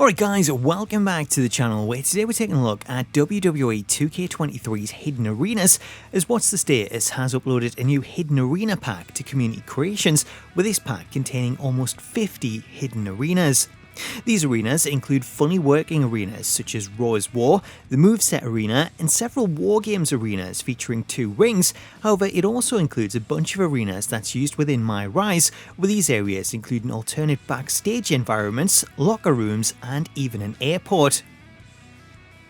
Alright guys, welcome back to the channel where today we're taking a look at WWE 2K23's Hidden Arenas, as What's the Status has uploaded a new Hidden Arena pack to Community Creations, with this pack containing almost 50 hidden arenas. These arenas include fully working arenas such as Raw's War, the Moveset Arena, and several War Games arenas featuring 2 rings. However, it also includes a bunch of arenas that's used within My Rise, with these areas including alternate backstage environments, locker rooms, and even an airport.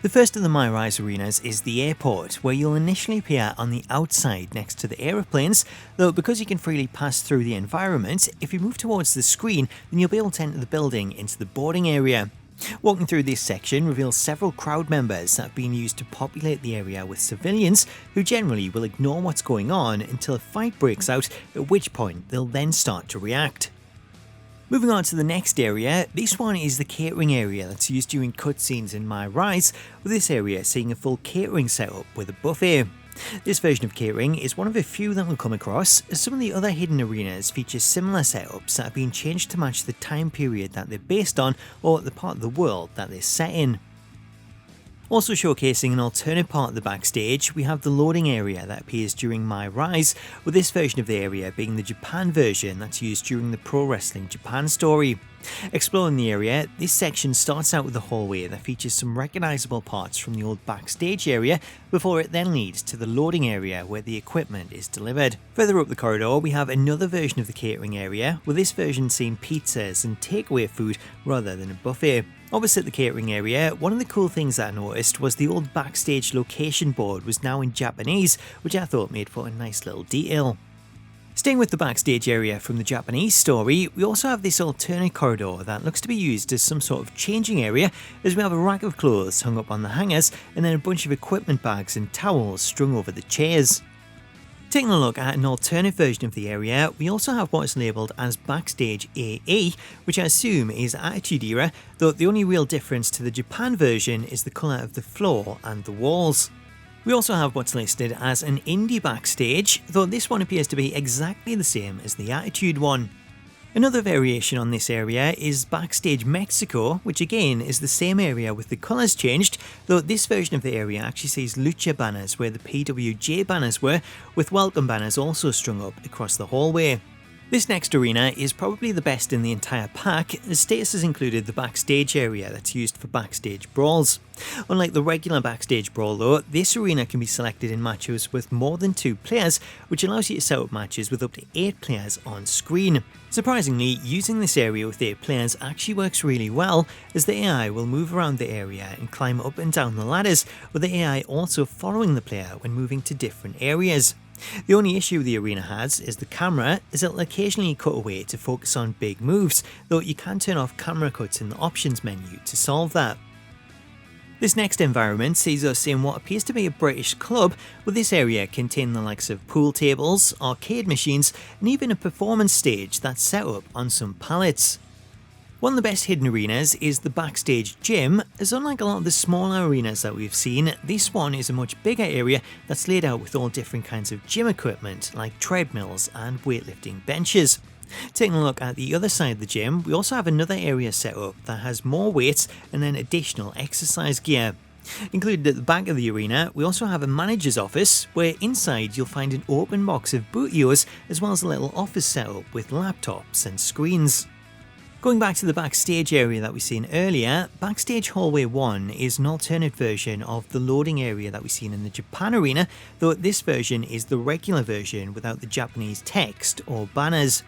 The first of the My Rise arenas is the airport, where you'll initially appear on the outside next to the aeroplanes, though because you can freely pass through the environment, if you move towards the screen, then you'll be able to enter the building into the boarding area. Walking through this section reveals several crowd members that have been used to populate the area with civilians, who generally will ignore what's going on until a fight breaks out, at which point they'll then start to react. Moving on to the next area, this one is the catering area that's used during cutscenes in My Rise, with this area seeing a full catering setup with a buffet. This version of catering is one of a few that we'll come across, as some of the other hidden arenas feature similar setups that have been changed to match the time period that they're based on or the part of the world that they're set in. Also showcasing an alternate part of the backstage, we have the loading area that appears during My Rise, with this version of the area being the Japan version that's used during the Pro Wrestling Japan story. Exploring the area, this section starts out with a hallway that features some recognisable parts from the old backstage area, before it then leads to the loading area where the equipment is delivered. Further up the corridor, we have another version of the catering area, with this version seeing pizzas and takeaway food rather than a buffet. Opposite the catering area, one of the cool things that I noticed was the old backstage location board was now in Japanese, which I thought made for a nice little detail. Staying with the backstage area from the Japanese story, we also have this alternate corridor that looks to be used as some sort of changing area, as we have a rack of clothes hung up on the hangers and then a bunch of equipment bags and towels strung over the chairs. Taking a look at an alternate version of the area, we also have what is labelled as Backstage AE, which I assume is Attitude Era, though the only real difference to the Japan version is the colour of the floor and the walls. We also have what's listed as an Indie Backstage, though this one appears to be exactly the same as the Attitude one. Another variation on this area is Backstage Mexico, which again is the same area with the colours changed, though this version of the area actually sees lucha banners where the PWJ banners were, with welcome banners also strung up across the hallway. This next arena is probably the best in the entire pack, as Status has included the backstage area that's used for backstage brawls. Unlike the regular backstage brawl though, this arena can be selected in matches with more than 2 players, which allows you to set up matches with up to 8 players on screen. Surprisingly, using this area with 8 players actually works really well, as the AI will move around the area and climb up and down the ladders, with the AI also following the player when moving to different areas. The only issue the arena has is the camera, as it'll occasionally cut away to focus on big moves, though you can turn off camera cuts in the options menu to solve that. This next environment sees us in what appears to be a British club, with this area containing the likes of pool tables, arcade machines, and even a performance stage that's set up on some pallets. One of the best hidden arenas is the Backstage Gym, as unlike a lot of the smaller arenas that we've seen, this one is a much bigger area that's laid out with all different kinds of gym equipment like treadmills and weightlifting benches. Taking a look at the other side of the gym, we also have another area set up that has more weights and then additional exercise gear. Included at the back of the arena, we also have a manager's office, where inside you'll find an open box of bootioers as well as a little office setup with laptops and screens. Going back to the backstage area that we seen earlier, Backstage Hallway 1 is an alternate version of the loading area that we seen in the Japan arena, though this version is the regular version without the Japanese text or banners.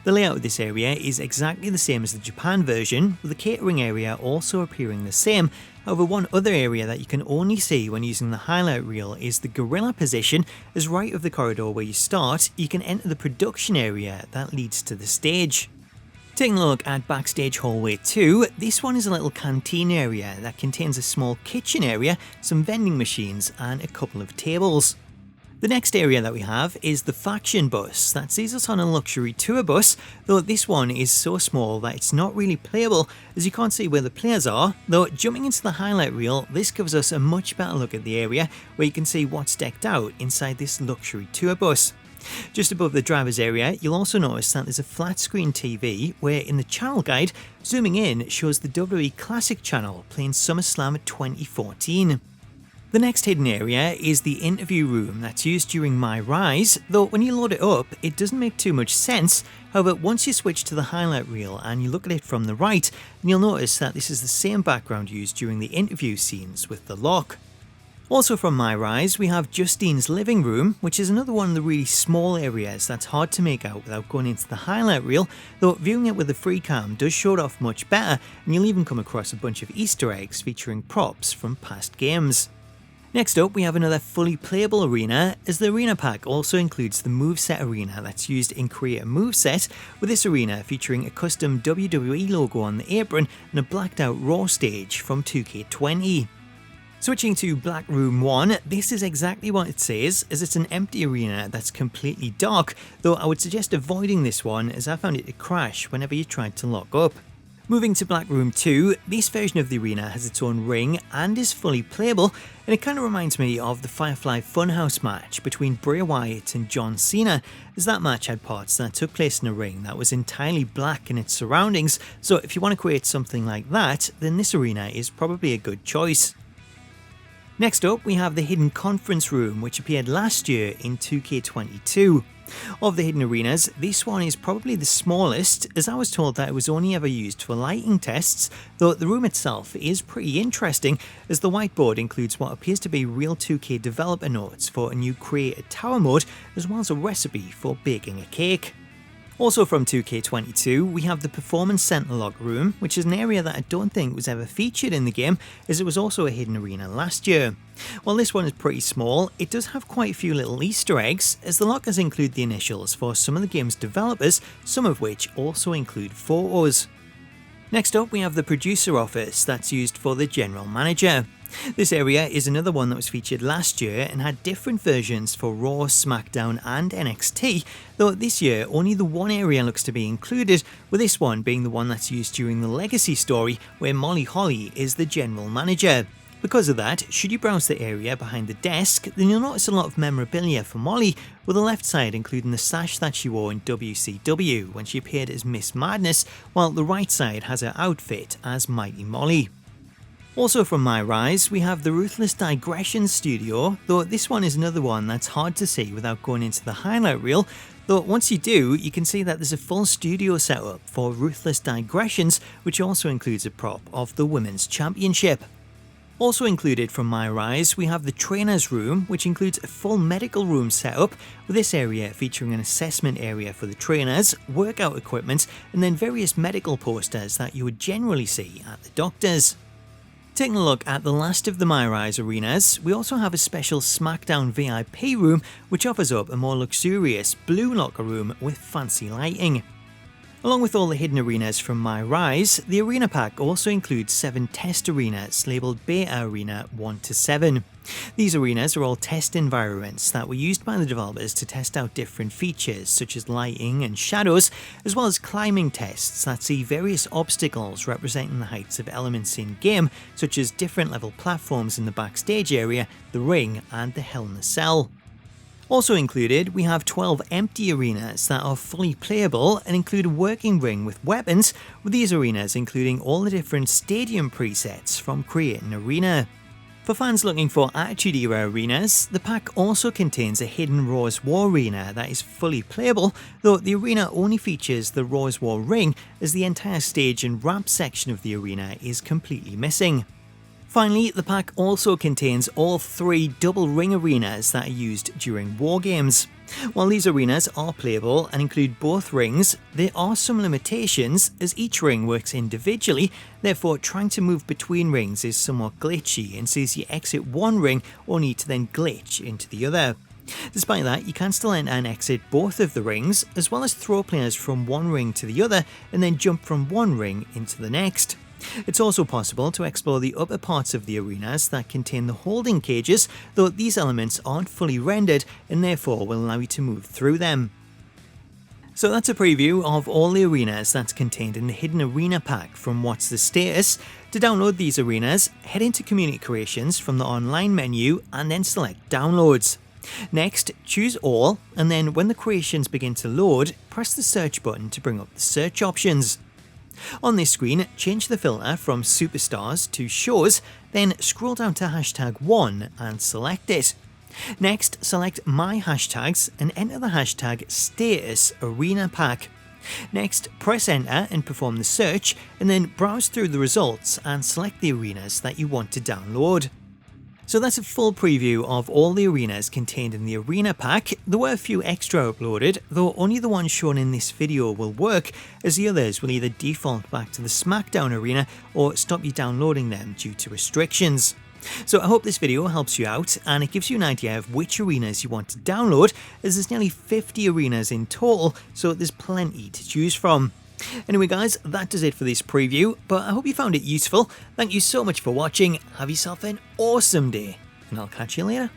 The layout of this area is exactly the same as the Japan version, with the catering area also appearing the same. However, one other area that you can only see when using the highlight reel is the gorilla position, as right of the corridor where you start, you can enter the production area that leads to the stage. Taking a look at Backstage Hallway 2, this one is a little canteen area that contains a small kitchen area, some vending machines and a couple of tables. The next area that we have is the faction bus that sees us on a luxury tour bus, though this one is so small that it's not really playable, as you can't see where the players are, though jumping into the highlight reel, this gives us a much better look at the area where you can see what's decked out inside this luxury tour bus. Just above the driver's area, you'll also notice that there's a flat screen TV where in the channel guide, zooming in shows the WWE Classic channel playing SummerSlam 2014. The next hidden area is the interview room that's used during My Rise, though when you load it up, it doesn't make too much sense. However, once you switch to the highlight reel and you look at it from the right, then you'll notice that this is the same background used during the interview scenes with The Lock. Also from My Rise, we have Justine's living room, which is another one of the really small areas that's hard to make out without going into the highlight reel, though viewing it with the free cam does show it off much better, and you'll even come across a bunch of Easter eggs featuring props from past games. Next up, we have another fully playable arena, as the arena pack also includes the Moveset Arena that's used in Create a Moveset, with this arena featuring a custom WWE logo on the apron and a blacked out Raw stage from 2K20. Switching to Black Room 1, this is exactly what it says, as it's an empty arena that's completely dark, though I would suggest avoiding this one as I found it to crash whenever you tried to lock up. Moving to Black Room 2, this version of the arena has its own ring and is fully playable, and it kind of reminds me of the Firefly Funhouse match between Bray Wyatt and John Cena, as that match had parts that took place in a ring that was entirely black in its surroundings, so if you want to create something like that, then this arena is probably a good choice. Next up, we have the Hidden Conference Room, which appeared last year in 2K22. Of the hidden arenas, this one is probably the smallest, as I was told that it was only ever used for lighting tests, though the room itself is pretty interesting, as the whiteboard includes what appears to be real 2K developer notes for a new Create a Tower mode, as well as a recipe for baking a cake. Also from 2K22, we have the Performance Center locker room, which is an area that I don't think was ever featured in the game, as it was also a hidden arena last year. While this one is pretty small, it does have quite a few little Easter eggs, as the lockers include the initials for some of the game's developers, some of which also include photos. Next up, we have the producer office that's used for the general manager. This area is another one that was featured last year and had different versions for Raw, SmackDown and NXT, though this year only the one area looks to be included, with this one being the one that's used during the Legacy story where Molly Holly is the general manager. Because of that, should you browse the area behind the desk, then you'll notice a lot of memorabilia for Molly, with the left side including the sash that she wore in WCW when she appeared as Miss Madness, while the right side has her outfit as Mighty Molly. Also from My Rise, we have the Ruthless Digressions studio, though this one is another one that's hard to see without going into the highlight reel, though once you do, you can see that there's a full studio setup for Ruthless Digressions, which also includes a prop of the Women's Championship. Also included from My Rise, we have the Trainer's Room, which includes a full medical room setup, with this area featuring an assessment area for the trainers, workout equipment, and then various medical posters that you would generally see at the doctors. Taking a look at the last of the My Rise arenas, we also have a special SmackDown VIP room, which offers up a more luxurious blue locker room with fancy lighting. Along with all the hidden arenas from My Rise, the arena pack also includes 7 test arenas labelled Beta Arena 1 to 7. These arenas are all test environments that were used by the developers to test out different features such as lighting and shadows, as well as climbing tests that see various obstacles representing the heights of elements in game, such as different level platforms in the backstage area, the ring and the Hell in a Cell. Also included, we have 12 empty arenas that are fully playable and include a working ring with weapons, with these arenas including all the different stadium presets from Create an Arena. For fans looking for Attitude Era arenas, the pack also contains a hidden Raw's War arena that is fully playable, though the arena only features the Raw's War ring, as the entire stage and ramp section of the arena is completely missing. Finally, the pack also contains all 3 double ring arenas that are used during War Games. While these arenas are playable and include both rings, there are some limitations as each ring works individually, therefore trying to move between rings is somewhat glitchy and sees you exit one ring only to then glitch into the other. Despite that, you can still enter and exit both of the rings, as well as throw players from one ring to the other and then jump from one ring into the next. It's also possible to explore the upper parts of the arenas that contain the holding cages, though these elements aren't fully rendered and therefore will allow you to move through them. So that's a preview of all the arenas that's contained in the Hidden Arena pack from What's the Status. To download these arenas, head into Community Creations from the online menu and then select Downloads. Next, choose all, and then when the creations begin to load, press the search button to bring up the search options. On this screen, change the filter from Superstars to Shows, then scroll down to #1 and select it. Next, select My Hashtags and enter the hashtag Status Arena Pack. Next, press enter and perform the search, and then browse through the results and select the arenas that you want to download. So that's a full preview of all the arenas contained in the Arena Pack. There were a few extra uploaded, though only the ones shown in this video will work, as the others will either default back to the SmackDown Arena or stop you downloading them due to restrictions. So I hope this video helps you out and it gives you an idea of which arenas you want to download, as there's nearly 50 arenas in total, so there's plenty to choose from. Anyway guys, that does it for this preview, but I hope you found it useful. Thank you so much for watching, have yourself an awesome day, and I'll catch you later.